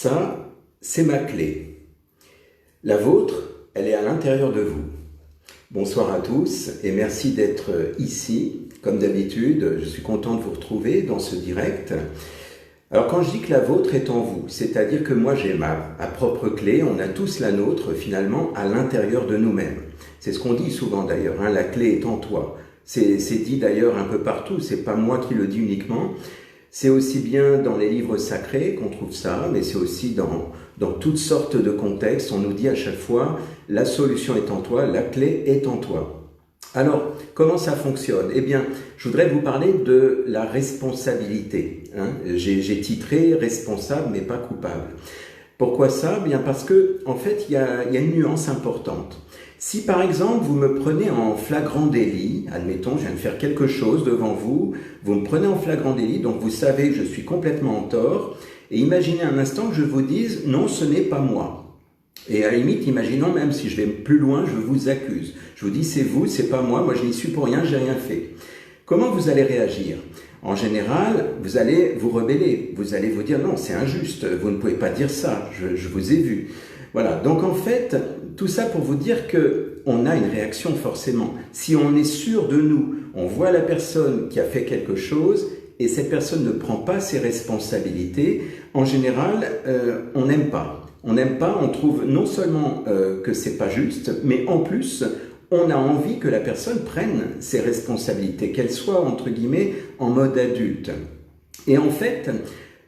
Ça, c'est ma clé. La vôtre, elle est à l'intérieur de vous. Bonsoir à tous et merci d'être ici. Comme d'habitude, je suis content de vous retrouver dans ce direct. Alors quand je dis que la vôtre est en vous, c'est-à-dire que moi j'ai ma propre clé, on a tous la nôtre finalement à l'intérieur de nous-mêmes. C'est ce qu'on dit souvent d'ailleurs, hein, la clé est en toi. C'est dit d'ailleurs un peu partout, c'est pas moi qui le dis uniquement. C'est aussi bien dans les livres sacrés qu'on trouve ça, mais c'est aussi dans toutes sortes de contextes. On nous dit à chaque fois, la solution est en toi, la clé est en toi. Alors, comment ça fonctionne? Eh bien, je voudrais vous parler de la responsabilité. Hein. J'ai titré « responsable mais pas coupable ». Pourquoi ça? Bien parce que, en fait, il y a une nuance importante. Si par exemple vous me prenez en flagrant délit, admettons je viens de faire quelque chose devant vous, vous me prenez en flagrant délit, donc vous savez que je suis complètement en tort, et imaginez un instant que je vous dise « non, ce n'est pas moi ». Et à la limite, imaginons même si je vais plus loin, je vous accuse. Je vous dis c'est vous, c'est pas moi, moi je n'y suis pour rien, j'ai rien fait. Comment vous allez réagir? En général, vous allez vous rebeller, vous allez vous dire non, c'est injuste, vous ne pouvez pas dire ça, je vous ai vu. Voilà, donc en fait, tout ça pour vous dire qu'on a une réaction forcément. Si on est sûr de nous, on voit la personne qui a fait quelque chose et cette personne ne prend pas ses responsabilités, en général, on n'aime pas. On n'aime pas, on trouve non seulement que c'est pas juste, mais en plus, on a envie que la personne prenne ses responsabilités, qu'elle soit, entre guillemets, en mode adulte. Et en fait,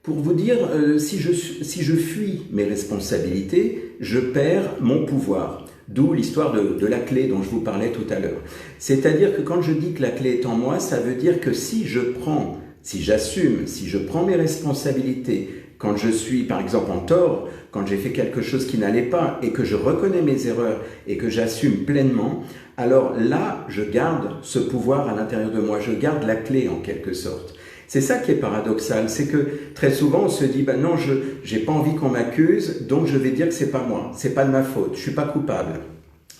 pour vous dire, si je fuis mes responsabilités, je perds mon pouvoir. D'où l'histoire de la clé dont je vous parlais tout à l'heure. C'est-à-dire que quand je dis que la clé est en moi, ça veut dire que si j'assume, si je prends mes responsabilités, quand je suis par exemple en tort, quand j'ai fait quelque chose qui n'allait pas et que je reconnais mes erreurs et que j'assume pleinement, alors là, je garde ce pouvoir à l'intérieur de moi, je garde la clé en quelque sorte. C'est ça qui est paradoxal, c'est que très souvent on se dit bah non, j'ai pas envie qu'on m'accuse, donc je vais dire que c'est pas moi, c'est pas de ma faute, je suis pas coupable.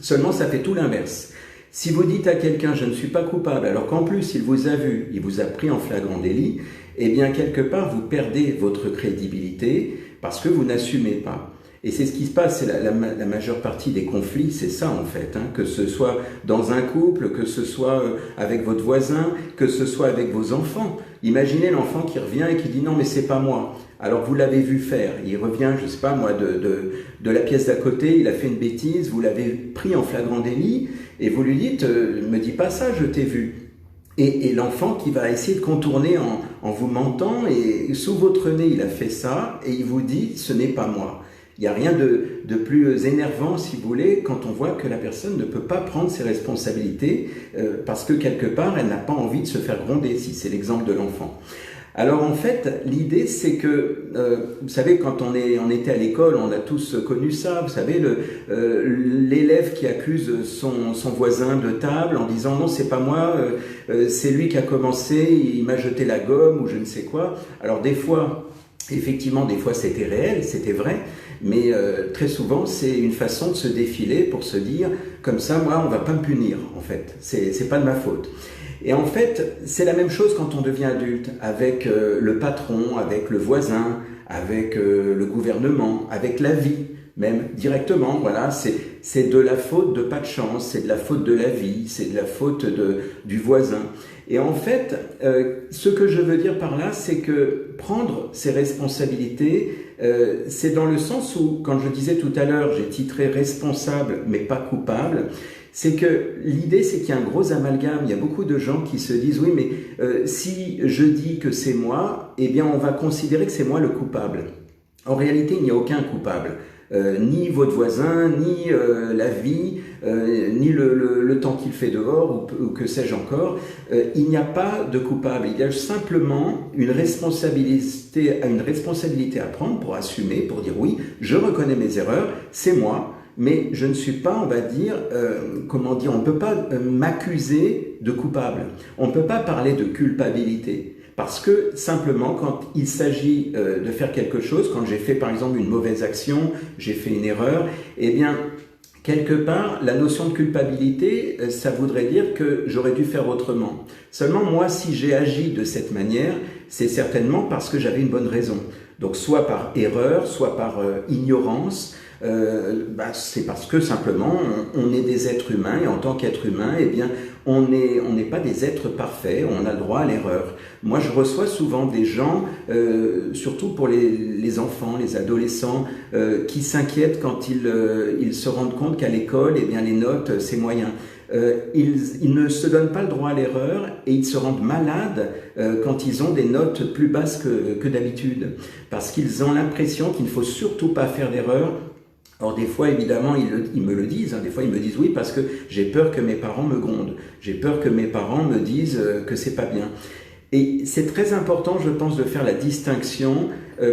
Seulement ça fait tout l'inverse. Si vous dites à quelqu'un je ne suis pas coupable, alors qu'en plus il vous a vu, il vous a pris en flagrant délit, eh bien quelque part vous perdez votre crédibilité parce que vous n'assumez pas. Et c'est ce qui se passe, c'est la majeure partie des conflits, c'est ça en fait, hein, que ce soit dans un couple, que ce soit avec votre voisin, que ce soit avec vos enfants. Imaginez l'enfant qui revient et qui dit non mais c'est pas moi. Alors vous l'avez vu faire, il revient, je sais pas moi, de la pièce d'à côté, il a fait une bêtise, vous l'avez pris en flagrant délit et vous lui dites me dis pas ça, je t'ai vu. Et l'enfant qui va essayer de contourner en vous mentant et sous votre nez il a fait ça et il vous dit ce n'est pas moi. Il n'y a rien de plus énervant, si vous voulez, quand on voit que la personne ne peut pas prendre ses responsabilités parce que quelque part, elle n'a pas envie de se faire gronder, si c'est l'exemple de l'enfant. Alors en fait, l'idée c'est que, vous savez, quand on était à l'école, on a tous connu ça, vous savez, l'élève qui accuse son voisin de table en disant non c'est pas moi, c'est lui qui a commencé, il m'a jeté la gomme ou je ne sais quoi. Alors des fois, effectivement, des fois c'était réel, c'était vrai, mais très souvent c'est une façon de se défiler pour se dire comme ça moi on va pas me punir en fait, c'est pas de ma faute. Et en fait c'est la même chose quand on devient adulte, avec le patron, avec le voisin, avec le gouvernement, avec la vie même directement. Voilà, c'est de la faute de pas de chance, c'est de la faute de la vie, c'est de la faute du voisin. Et en fait, ce que je veux dire par là, c'est que prendre ses responsabilités, c'est dans le sens où, quand je disais tout à l'heure, j'ai titré responsable mais pas coupable, c'est que l'idée c'est qu'il y a un gros amalgame, il y a beaucoup de gens qui se disent oui mais si je dis que c'est moi, eh bien on va considérer que c'est moi le coupable. En réalité il n'y a aucun coupable. Ni votre voisin, ni la vie, ni le temps qu'il fait dehors, ou que sais-je encore. Il n'y a pas de coupable. Il y a simplement une responsabilité à prendre pour assumer, pour dire oui, je reconnais mes erreurs, c'est moi, mais je ne suis pas, on va dire, on ne peut pas m'accuser de coupable. On ne peut pas parler de culpabilité. Parce que simplement, quand il s'agit de faire quelque chose, quand j'ai fait par exemple une mauvaise action, j'ai fait une erreur, eh bien, quelque part, la notion de culpabilité, ça voudrait dire que j'aurais dû faire autrement. Seulement moi, si j'ai agi de cette manière, c'est certainement parce que j'avais une bonne raison. Donc soit par erreur, soit par ignorance, c'est parce que simplement on est des êtres humains et en tant qu'être humain, eh bien on n'est pas des êtres parfaits, on a le droit à l'erreur. Moi je reçois souvent des gens, surtout pour les enfants, les adolescents, qui s'inquiètent quand ils se rendent compte qu'à l'école, eh bien les notes c'est moyen. Ils ne se donnent pas le droit à l'erreur et ils se rendent malades quand ils ont des notes plus basses que d'habitude, parce qu'ils ont l'impression qu'il ne faut surtout pas faire d'erreur. Or des fois évidemment ils me le disent, des fois ils me disent oui parce que j'ai peur que mes parents me grondent, j'ai peur que mes parents me disent que c'est pas bien. Et c'est très important, je pense, de faire la distinction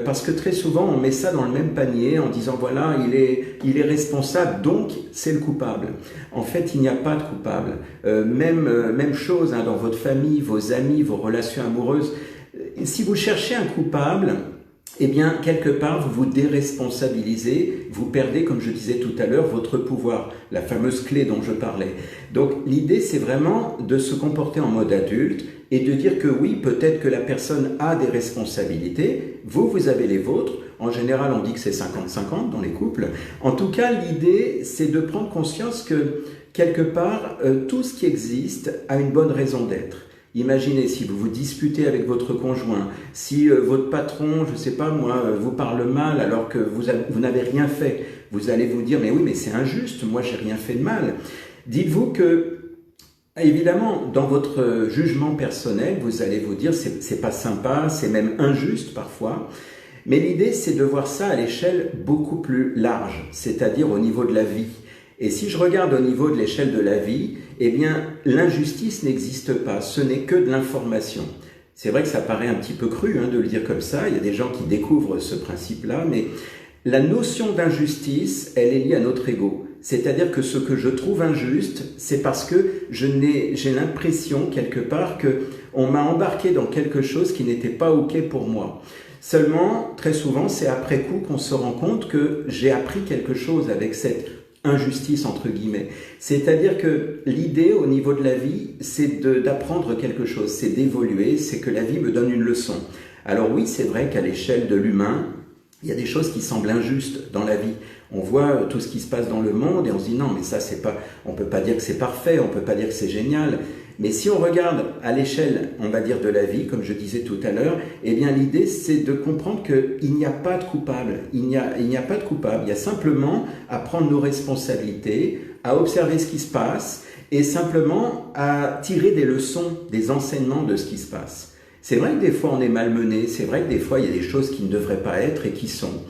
parce que très souvent on met ça dans le même panier en disant voilà, il est responsable, donc c'est le coupable. En fait, il n'y a pas de coupable. Même chose dans votre famille, vos amis, vos relations amoureuses. Si vous cherchez un coupable, eh bien, quelque part, vous vous déresponsabilisez, vous perdez, comme je disais tout à l'heure, votre pouvoir, la fameuse clé dont je parlais. Donc, l'idée, c'est vraiment de se comporter en mode adulte et de dire que oui, peut-être que la personne a des responsabilités, vous avez les vôtres. En général, on dit que c'est 50-50 dans les couples. En tout cas, l'idée, c'est de prendre conscience que, quelque part, tout ce qui existe a une bonne raison d'être. Imaginez si vous vous disputez avec votre conjoint, si votre patron, je ne sais pas moi, vous parle mal alors que vous n'avez rien fait. Vous allez vous dire, mais oui, mais c'est injuste, moi j'ai rien fait de mal. Dites-vous que, évidemment, dans votre jugement personnel, vous allez vous dire, c'est pas sympa, c'est même injuste parfois. Mais l'idée, c'est de voir ça à l'échelle beaucoup plus large, c'est-à-dire au niveau de la vie. Et si je regarde au niveau de l'échelle de la vie, eh bien, l'injustice n'existe pas, ce n'est que de l'information. C'est vrai que ça paraît un petit peu cru de le dire comme ça, il y a des gens qui découvrent ce principe-là, mais la notion d'injustice, elle est liée à notre ego. C'est-à-dire que ce que je trouve injuste, c'est parce que j'ai l'impression quelque part qu'on m'a embarqué dans quelque chose qui n'était pas OK pour moi. Seulement, très souvent, c'est après coup qu'on se rend compte que j'ai appris quelque chose avec cette injustice entre guillemets. C'est-à-dire que l'idée au niveau de la vie, c'est d'apprendre quelque chose, c'est d'évoluer, c'est que la vie me donne une leçon. Alors oui, c'est vrai qu'à l'échelle de l'humain, il y a des choses qui semblent injustes dans la vie. On voit tout ce qui se passe dans le monde et on se dit non, mais ça c'est pas, on peut pas dire que c'est parfait, on peut pas dire que c'est génial. Mais si on regarde à l'échelle, on va dire, de la vie, comme je disais tout à l'heure, eh bien l'idée c'est de comprendre qu'il n'y a pas de coupable. Il n'y a pas de coupable. Il y a simplement à prendre nos responsabilités, à observer ce qui se passe et simplement à tirer des leçons, des enseignements de ce qui se passe. C'est vrai que des fois on est malmené, c'est vrai que des fois il y a des choses qui ne devraient pas être et qui sont.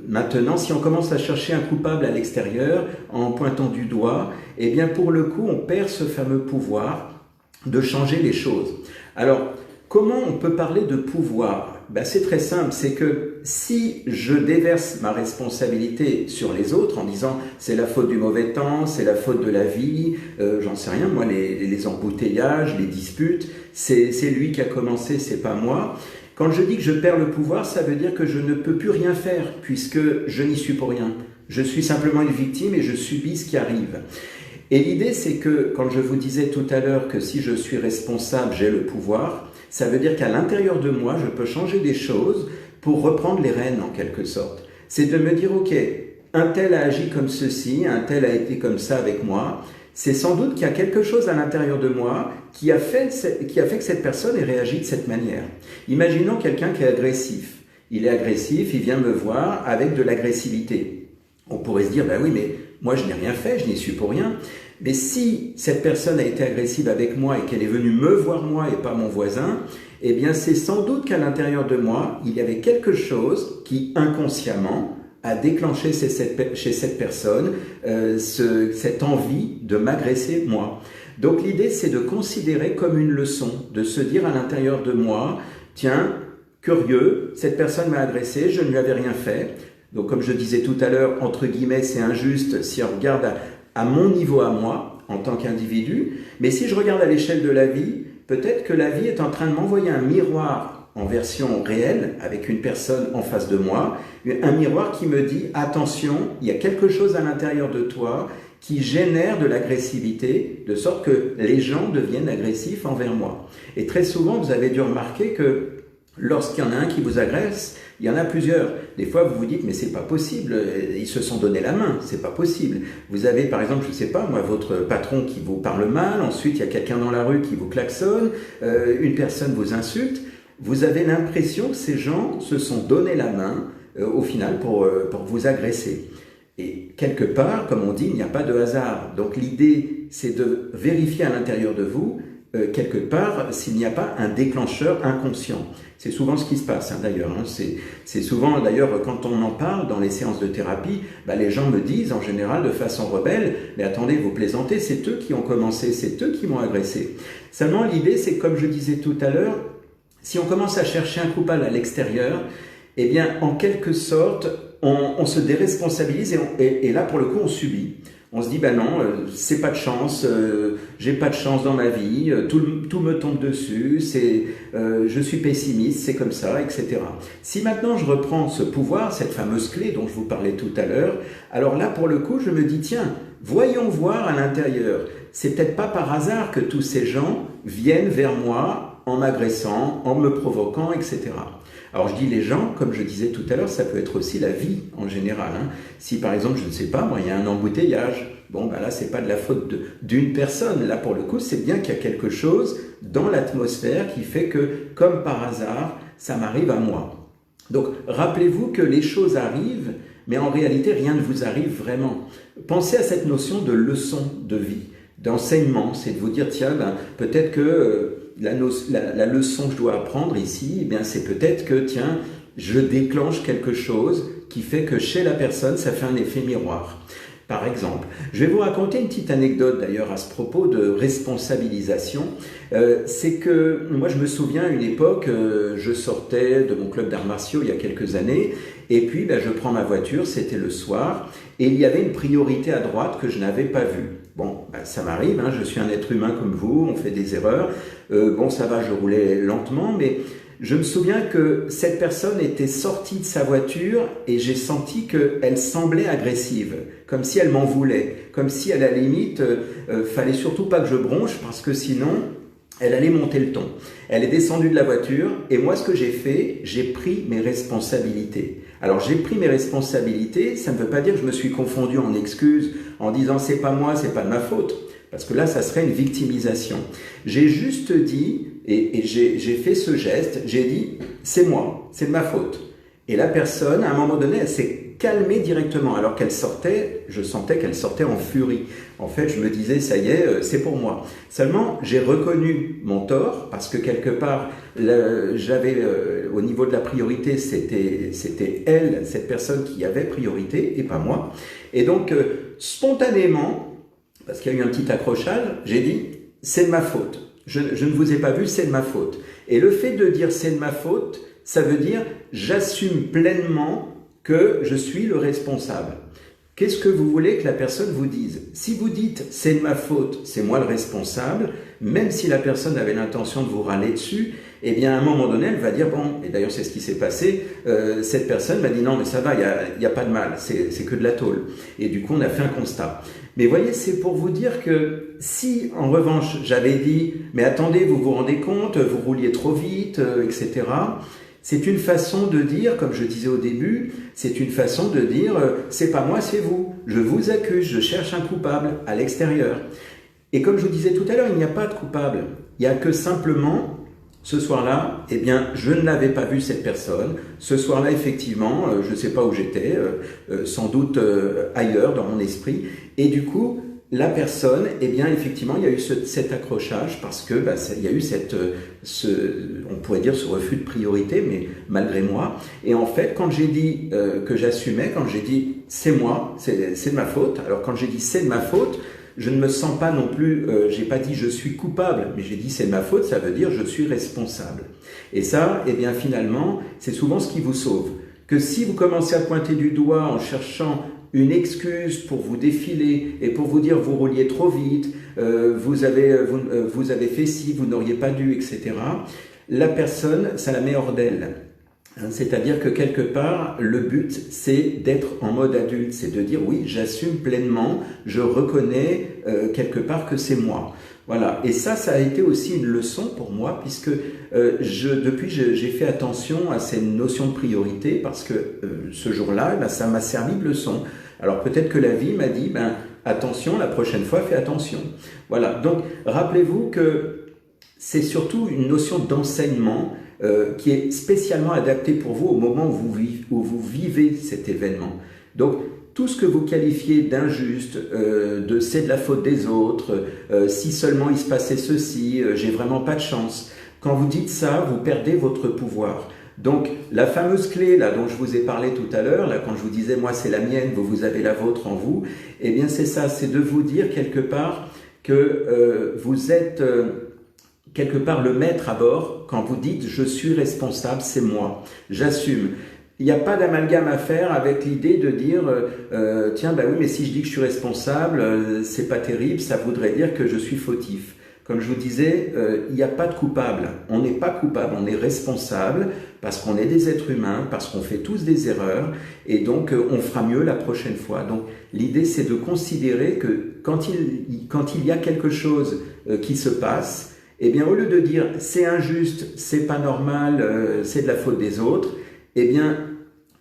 Maintenant, si on commence à chercher un coupable à l'extérieur en pointant du doigt, eh bien pour le coup, on perd ce fameux pouvoir de changer les choses. Alors, comment on peut parler de pouvoir? C'est très simple, c'est que si je déverse ma responsabilité sur les autres en disant c'est la faute du mauvais temps, c'est la faute de la vie, j'en sais rien, moi les embouteillages, les disputes, c'est lui qui a commencé, c'est pas moi. Quand je dis que je perds le pouvoir, ça veut dire que je ne peux plus rien faire puisque je n'y suis pour rien. Je suis simplement une victime et je subis ce qui arrive. Et l'idée, c'est que, quand je vous disais tout à l'heure que si je suis responsable, j'ai le pouvoir, ça veut dire qu'à l'intérieur de moi, je peux changer des choses pour reprendre les rênes en quelque sorte. C'est de me dire, ok, un tel a agi comme ceci, un tel a été comme ça avec moi. C'est sans doute qu'il y a quelque chose à l'intérieur de moi qui a fait que cette personne ait réagi de cette manière. Imaginons quelqu'un qui est agressif. Il est agressif, il vient me voir avec de l'agressivité. On pourrait se dire, ben oui, mais moi je n'ai rien fait, je n'y suis pour rien. Mais si cette personne a été agressive avec moi et qu'elle est venue me voir moi et pas mon voisin, eh bien c'est sans doute qu'à l'intérieur de moi, il y avait quelque chose qui inconsciemment a déclenché chez cette personne cette envie de m'agresser moi. Donc l'idée c'est de considérer comme une leçon, de se dire à l'intérieur de moi, tiens, curieux, cette personne m'a agressé, je ne lui avais rien fait. Donc comme je disais tout à l'heure, entre guillemets, c'est injuste si on regarde à mon niveau à moi, en tant qu'individu. Mais si je regarde à l'échelle de la vie, peut-être que la vie est en train de m'envoyer un miroir en version réelle, avec une personne en face de moi, un miroir qui me dit « Attention, il y a quelque chose à l'intérieur de toi qui génèrent de l'agressivité, de sorte que les gens deviennent agressifs envers moi. Et très souvent, vous avez dû remarquer que lorsqu'il y en a un qui vous agresse, il y en a plusieurs. Des fois, vous vous dites, mais c'est pas possible, ils se sont donné la main, c'est pas possible. Vous avez, par exemple, je sais pas, moi, votre patron qui vous parle mal, ensuite, il y a quelqu'un dans la rue qui vous klaxonne, une personne vous insulte. Vous avez l'impression que ces gens se sont donné la main, au final, pour vous agresser. Et quelque part, comme on dit, il n'y a pas de hasard. Donc l'idée, c'est de vérifier à l'intérieur de vous, quelque part, s'il n'y a pas un déclencheur inconscient. C'est souvent ce qui se passe, d'ailleurs. C'est souvent, d'ailleurs, quand on en parle dans les séances de thérapie, les gens me disent, en général, de façon rebelle, mais attendez, vous plaisantez, c'est eux qui ont commencé, c'est eux qui m'ont agressé. Seulement, l'idée, c'est comme je disais tout à l'heure, si on commence à chercher un coupable à l'extérieur, eh bien, en quelque sorte, on se déresponsabilise et là, pour le coup, on subit. On se dit, non, c'est pas de chance, j'ai pas de chance dans ma vie, tout me tombe dessus, je suis pessimiste, c'est comme ça, etc. Si maintenant je reprends ce pouvoir, cette fameuse clé dont je vous parlais tout à l'heure, alors là, pour le coup, je me dis, tiens, voyons voir à l'intérieur. C'est peut-être pas par hasard que tous ces gens viennent vers moi en m'agressant, en me provoquant, etc. Alors je dis les gens, comme je disais tout à l'heure, ça peut être aussi la vie en général. Si par exemple, je ne sais pas, moi, il y a un embouteillage, là, c'est pas de la faute d'une personne. Là, pour le coup, c'est bien qu'il y a quelque chose dans l'atmosphère qui fait que, comme par hasard, ça m'arrive à moi. Donc, rappelez-vous que les choses arrivent, mais en réalité, rien ne vous arrive vraiment. Pensez à cette notion de leçon de vie, d'enseignement. C'est de vous dire, tiens, peut-être que la leçon que je dois apprendre ici, c'est peut-être que, tiens, je déclenche quelque chose qui fait que chez la personne, ça fait un effet miroir. Par exemple, je vais vous raconter une petite anecdote d'ailleurs à ce propos de responsabilisation. C'est que moi je me souviens à une époque, je sortais de mon club d'arts martiaux il y a quelques années et puis je prends ma voiture, c'était le soir et il y avait une priorité à droite que je n'avais pas vue. Ça m'arrive, je suis un être humain comme vous, on fait des erreurs. Ça va, je roulais lentement, mais je me souviens que cette personne était sortie de sa voiture et j'ai senti qu'elle semblait agressive, comme si elle m'en voulait, comme si à la limite, fallait surtout pas que je bronche parce que sinon, elle allait monter le ton. Elle est descendue de la voiture et moi, ce que j'ai fait, j'ai pris mes responsabilités. Alors, j'ai pris mes responsabilités, ça ne veut pas dire que je me suis confondu en excuses en disant « c'est pas moi, c'est pas de ma faute ». Parce que là, ça serait une victimisation. J'ai juste dit, et j'ai fait ce geste, j'ai dit « c'est moi, c'est de ma faute ». Et la personne, à un moment donné, elle s'est calmée directement. Alors qu'elle sortait, je sentais qu'elle sortait en furie. En fait, je me disais « ça y est, c'est pour moi ». Seulement, j'ai reconnu mon tort, parce que quelque part, j'avais, au niveau de la priorité, c'était elle, cette personne qui avait priorité, et pas moi. Et donc, spontanément, parce qu'il y a eu un petit accrochage, j'ai dit « c'est de ma faute, je ne vous ai pas vu, c'est de ma faute ». Et le fait de dire « c'est de ma faute », ça veut dire « j'assume pleinement que je suis le responsable ». Qu'est-ce que vous voulez que la personne vous dise? Si vous dites « c'est de ma faute, c'est moi le responsable », même si la personne avait l'intention de vous râler dessus, eh bien à un moment donné, elle va dire « bon », et d'ailleurs c'est ce qui s'est passé, cette personne m'a dit « non mais ça va, il y a pas de mal, c'est que de la tôle ». Et du coup on a fait un constat. Mais voyez, c'est pour vous dire que si, en revanche, j'avais dit « mais attendez, vous vous rendez compte, vous rouliez trop vite, etc. » C'est une façon de dire, comme je disais au début, c'est une façon de dire « c'est pas moi, c'est vous. Je vous accuse, je cherche un coupable à l'extérieur. » Et comme je vous disais tout à l'heure, il n'y a pas de coupable. Il n'y a que simplement... Ce soir-là, eh bien, je ne l'avais pas vu cette personne. Ce soir-là, effectivement, je ne sais pas où j'étais, sans doute ailleurs dans mon esprit. Et du coup, la personne, eh bien, effectivement, il y a eu cet accrochage parce que il y a eu on pourrait dire ce refus de priorité, mais malgré moi. Et en fait, quand j'ai dit que j'assumais, quand j'ai dit c'est moi, c'est de ma faute. Alors quand j'ai dit c'est de ma faute, je ne me sens pas non plus, j'ai pas dit je suis coupable, mais j'ai dit c'est ma faute, ça veut dire je suis responsable. Et ça, eh bien finalement, c'est souvent ce qui vous sauve. Que si vous commencez à pointer du doigt en cherchant une excuse pour vous défiler et pour vous dire vous rouliez trop vite, vous avez fait ci, vous n'auriez pas dû, etc. La personne, ça la met hors d'elle. C'est-à-dire que quelque part, le but, c'est d'être en mode adulte, c'est de dire oui, j'assume pleinement, je reconnais quelque part que c'est moi. Voilà. Et ça a été aussi une leçon pour moi, puisque depuis, j'ai fait attention à ces notions de priorité, parce que ce jour-là, ben, ça m'a servi de leçon. Alors peut-être que la vie m'a dit, ben, attention, la prochaine fois, fais attention. Voilà. Donc, rappelez-vous que c'est surtout une notion d'enseignement qui est spécialement adapté pour vous au moment où vous vivez cet événement. Donc, tout ce que vous qualifiez d'injuste, de c'est de la faute des autres, si seulement il se passait ceci, j'ai vraiment pas de chance. Quand vous dites ça, vous perdez votre pouvoir. Donc, la fameuse clé là dont je vous ai parlé tout à l'heure, là quand je vous disais moi c'est la mienne, vous avez la vôtre en vous, eh bien c'est ça, c'est de vous dire quelque part que vous êtes quelque part le maître à bord quand vous dites je suis responsable, c'est moi, j'assume. Il n'y a pas d'amalgame à faire avec l'idée de dire tiens bah oui mais si je dis que je suis responsable, c'est pas terrible, ça voudrait dire que je suis fautif. Comme je vous disais, il n'y a pas de coupable. On n'est pas coupable, on est responsable parce qu'on est des êtres humains, parce qu'on fait tous des erreurs et donc on fera mieux la prochaine fois. Donc l'idée c'est de considérer que quand il y a quelque chose qui se passe, eh bien au lieu de dire c'est injuste, c'est pas normal, c'est de la faute des autres, eh bien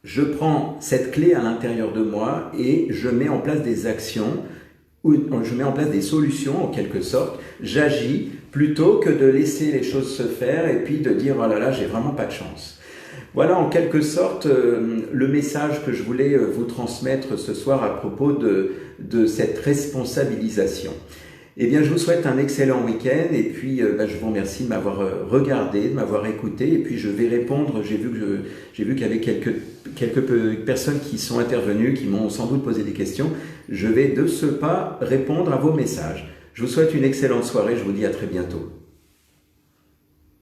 je prends cette clé à l'intérieur de moi et je mets en place des actions, ou je mets en place des solutions en quelque sorte, j'agis plutôt que de laisser les choses se faire et puis de dire oh là là j'ai vraiment pas de chance. Voilà en quelque sorte le message que je voulais vous transmettre ce soir à propos de cette responsabilisation. Eh bien, je vous souhaite un excellent week-end et puis je vous remercie de m'avoir regardé, de m'avoir écouté et puis je vais répondre. J'ai vu qu'il y avait quelques personnes qui sont intervenues, qui m'ont sans doute posé des questions. Je vais de ce pas répondre à vos messages. Je vous souhaite une excellente soirée. Je vous dis à très bientôt.